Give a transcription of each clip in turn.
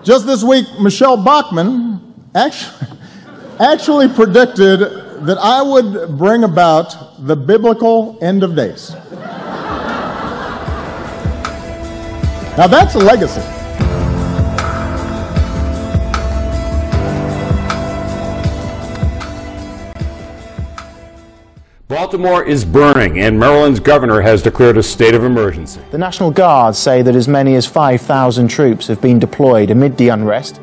Just this week, Michelle Bachmann actually predicted that I would bring about the biblical end of days. Now that's a legacy. Baltimore is burning, and Maryland's governor has declared a state of emergency. The National Guard say that as many as 5,000 troops have been deployed amid the unrest.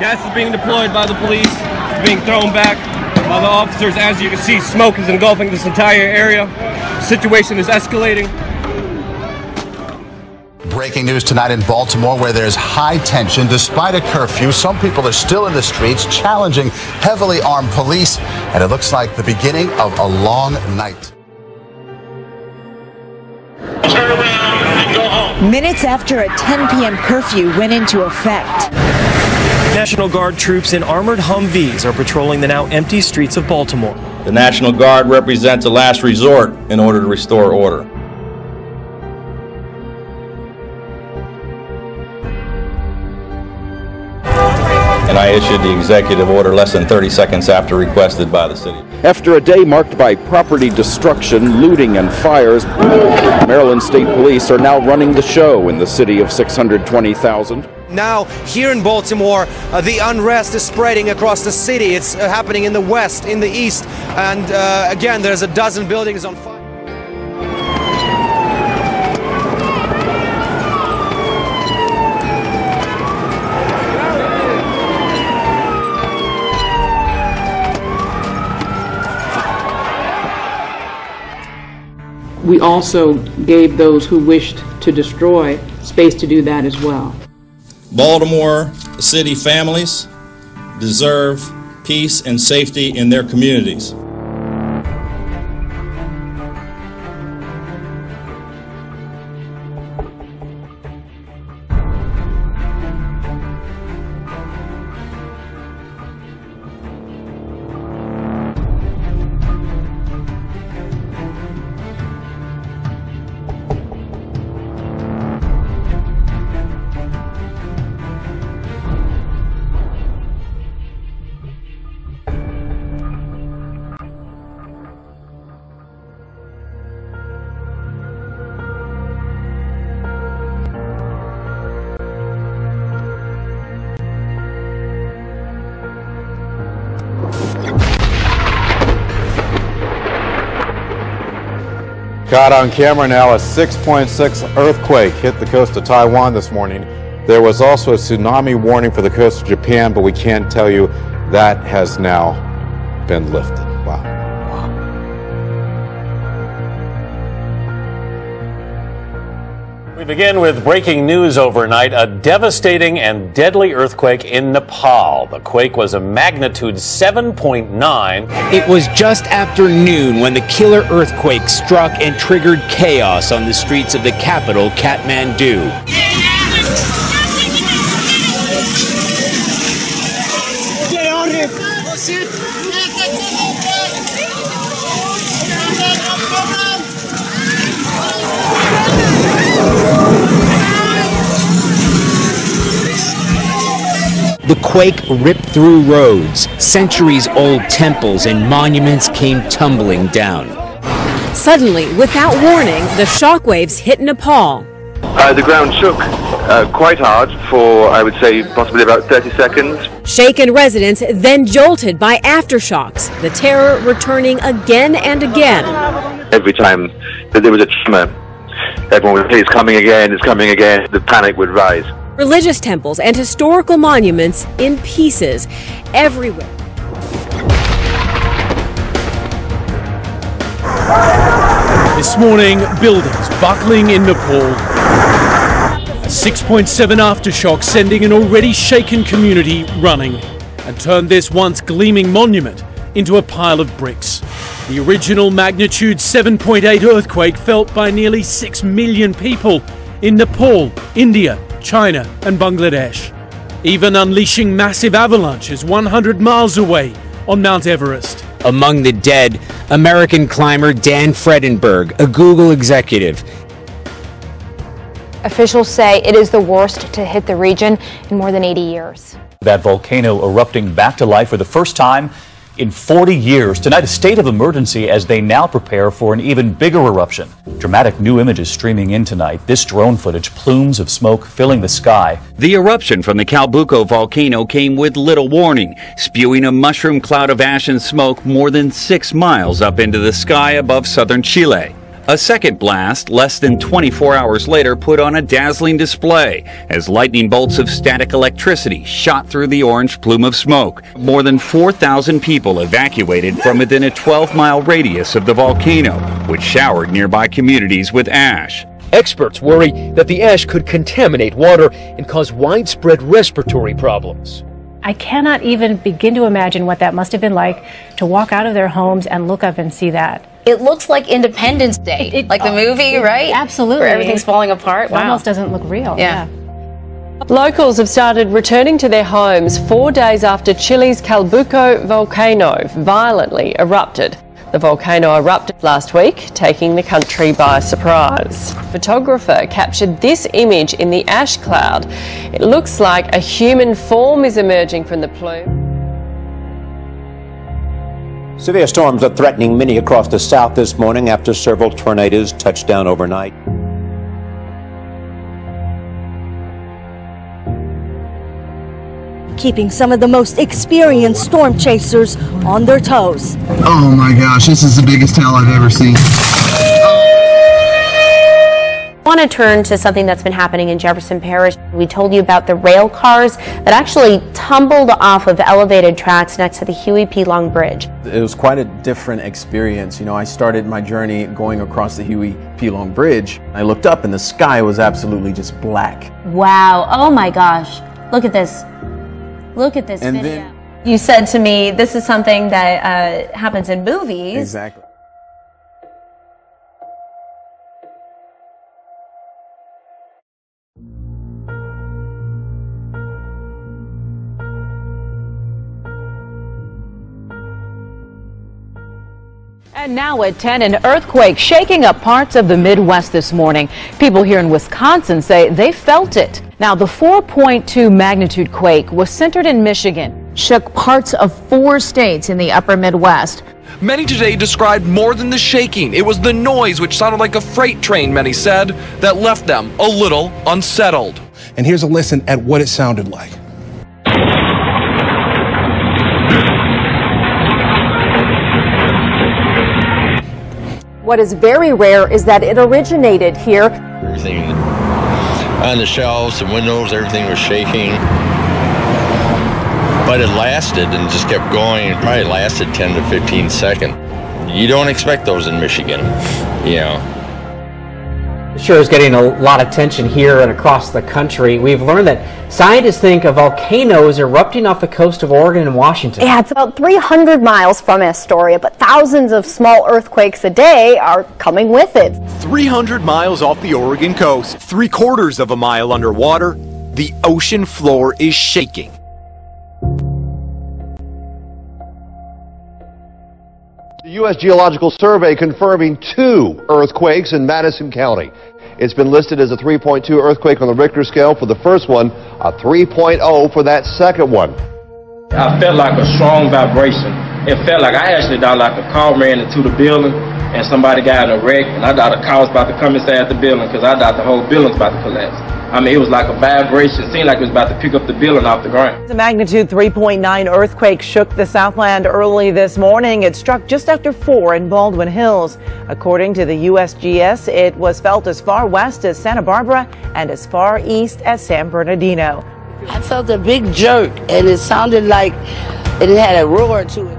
Gas is being deployed by the police. It's being thrown back by the officers. As you can see, smoke is engulfing this entire area. The situation is escalating. Breaking news tonight in Baltimore, where there's high tension. Despite a curfew, some people are still in the streets challenging heavily armed police, and it looks like the beginning of a long night. Turn around and go home. Minutes after a 10 p.m. curfew went into effect. National Guard troops in armored Humvees are patrolling the now empty streets of Baltimore. The National Guard represents a last resort in order to restore order. And I issued the executive order less than 30 seconds after requested by the city. After a day marked by property destruction, looting, and fires, Maryland State Police are now running the show in the city of 620,000. Now, here in Baltimore, the unrest is spreading across the city. It's happening in the west, in the east, and again, there's a dozen buildings on fire. We also gave those who wished to destroy space to do that as well. Baltimore city families deserve peace and safety in their communities. Caught on camera now, a 6.6 earthquake hit the coast of Taiwan this morning. There was also a tsunami warning for the coast of Japan, but we can't tell you that has now been lifted. Wow. We begin with breaking news overnight, a devastating and deadly earthquake in Nepal. The quake was a magnitude 7.9. It was just after noon when the killer earthquake struck and triggered chaos on the streets of the capital, Kathmandu. The quake ripped through roads. Centuries-old temples and monuments came tumbling down. Suddenly, without warning, the shockwaves hit Nepal. The ground shook quite hard for, I would say, possibly about 30 seconds. Shaken residents then jolted by aftershocks, the terror returning again and again. Every time that there was a tremor, everyone would say, it's coming again, the panic would rise. Religious temples and historical monuments in pieces everywhere. This morning, buildings buckling in Nepal. A 6.7 aftershock sending an already shaken community running and turned this once gleaming monument into a pile of bricks. The original magnitude 7.8 earthquake felt by nearly 6 million people in Nepal, India, China and Bangladesh, even unleashing massive avalanches 100 miles away on Mount Everest. Among the dead, American climber Dan Fredenberg, a Google executive. Officials say it is the worst to hit the region in more than 80 years. That volcano erupting back to life for the first time in 40 years. Tonight, a state of emergency as they now prepare for an even bigger eruption. Dramatic new images streaming in tonight. This drone footage, plumes of smoke filling the sky. The eruption from the Calbuco volcano came with little warning, spewing a mushroom cloud of ash and smoke more than 6 miles up into the sky above southern Chile. A second blast, less than 24 hours later, put on a dazzling display as lightning bolts of static electricity shot through the orange plume of smoke. More than 4,000 people evacuated from within a 12-mile radius of the volcano, which showered nearby communities with ash. Experts worry that the ash could contaminate water and cause widespread respiratory problems. I cannot even begin to imagine what that must have been like to walk out of their homes and look up and see that. It looks like Independence Day, like the movie, right? Absolutely. Where everything's falling apart. It almost doesn't look real. Yeah. Locals have started returning to their homes 4 days after Chile's Calbuco volcano violently erupted. The volcano erupted last week, taking the country by surprise. A photographer captured this image in the ash cloud. It looks like a human form is emerging from the plume. Severe storms are threatening many across the south this morning after several tornadoes touched down overnight. Keeping some of the most experienced storm chasers on their toes. Oh my gosh, this is the biggest tail I've ever seen. I want to turn to something that's been happening in Jefferson Parish. We told you about the rail cars that actually tumbled off of elevated tracks next to the Huey P. Long Bridge. It was quite a different experience. You know, I started my journey going across the Huey P. Long Bridge. I looked up and the sky was absolutely just black. Wow, oh my gosh, look at this. Look at this video. Then, you said to me, this is something that happens in movies. Exactly. And now at 10, an earthquake shaking up parts of the Midwest this morning. People here in Wisconsin say they felt it. Now, the 4.2 magnitude quake was centered in Michigan. Shook parts of 4 states in the upper Midwest. Many today described more than the shaking. It was the noise, which sounded like a freight train, many said, that left them a little unsettled. And here's a listen at what it sounded like. What is very rare is that it originated here. Everything on the shelves, the windows, everything was shaking. But it lasted and just kept going. It probably lasted 10 to 15 seconds. You don't expect those in Michigan, you know. Sure is getting a lot of attention here and across the country. We've learned that scientists think a volcano is erupting off the coast of Oregon and Washington. Yeah, it's about 300 miles from Astoria, but thousands of small earthquakes a day are coming with it. 300 miles off the Oregon coast, 3/4 of a mile underwater, the ocean floor is shaking. The U.S. Geological Survey confirming 2 earthquakes in Madison County. It's been listed as a 3.2 earthquake on the Richter scale for the first one, a 3.0 for that second one. I felt like a strong vibration. It felt like I actually thought like a car ran into the building and somebody got in a wreck, and I thought a car was about to come inside the building because I thought the whole building's about to collapse. I mean, it was like a vibration. It seemed like it was about to pick up the building off the ground. The magnitude 3.9 earthquake shook the Southland early this morning. It struck just after 4 in Baldwin Hills. According to the USGS, it was felt as far west as Santa Barbara and as far east as San Bernardino. I felt a big jerk, and it sounded like it had a roar to it.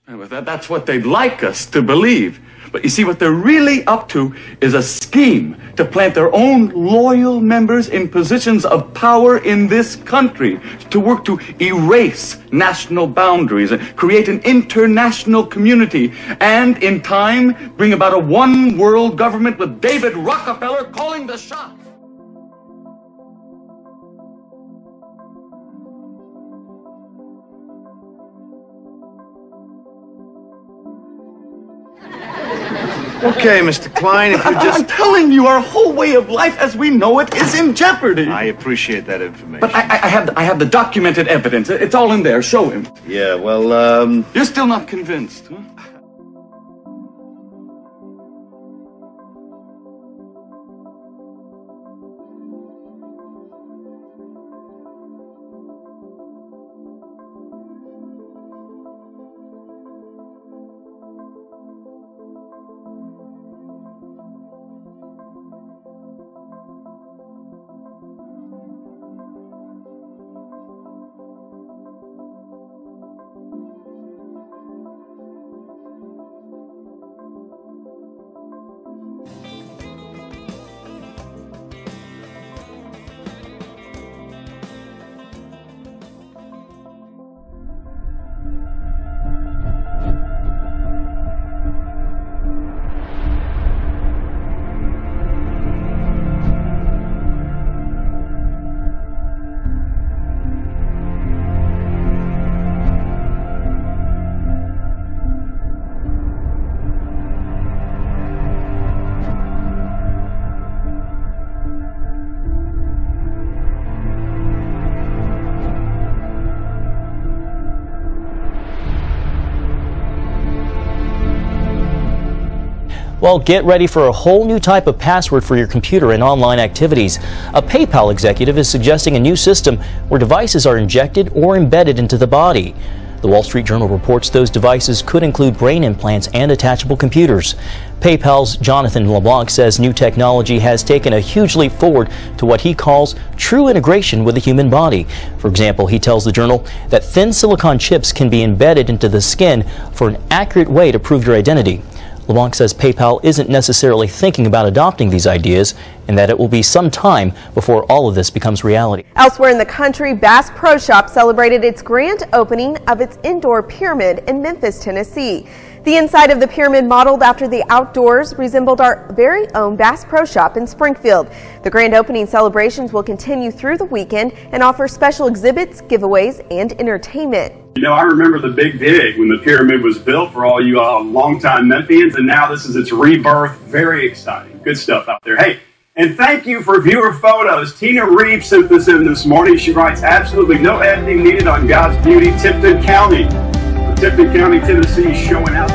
That's what they'd like us to believe. But you see, what they're really up to is a scheme to plant their own loyal members in positions of power in this country, to work to erase national boundaries and create an international community, and in time bring about a one world government with David Rockefeller calling the shots. Okay, Mr. Klein, if you're just telling you our whole way of life as we know it is in jeopardy. I appreciate that information. But I have the documented evidence. It's all in there. Show him. Yeah, well, You're still not convinced, huh? Well, get ready for a whole new type of password for your computer and online activities. A PayPal executive is suggesting a new system where devices are injected or embedded into the body. The Wall Street Journal reports those devices could include brain implants and attachable computers. PayPal's Jonathan LeBlanc says new technology has taken a huge leap forward to what he calls true integration with the human body. For example, he tells the Journal that thin silicon chips can be embedded into the skin for an accurate way to prove your identity. LeBlanc says PayPal isn't necessarily thinking about adopting these ideas and that it will be some time before all of this becomes reality. Elsewhere in the country, Bass Pro Shop celebrated its grand opening of its indoor pyramid in Memphis, Tennessee. The inside of the pyramid, modeled after the outdoors, resembled our very own Bass Pro Shop in Springfield. The grand opening celebrations will continue through the weekend and offer special exhibits, giveaways, and entertainment. You know, I remember the big dig when the pyramid was built for all you longtime Memphians, and now this is its rebirth. Very exciting. Good stuff out there. Hey, and thank you for viewer photos. Tina Reeves sent this in this morning. She writes, absolutely no editing needed on God's beauty, Tipton County. Tipton County, Tennessee, showing out.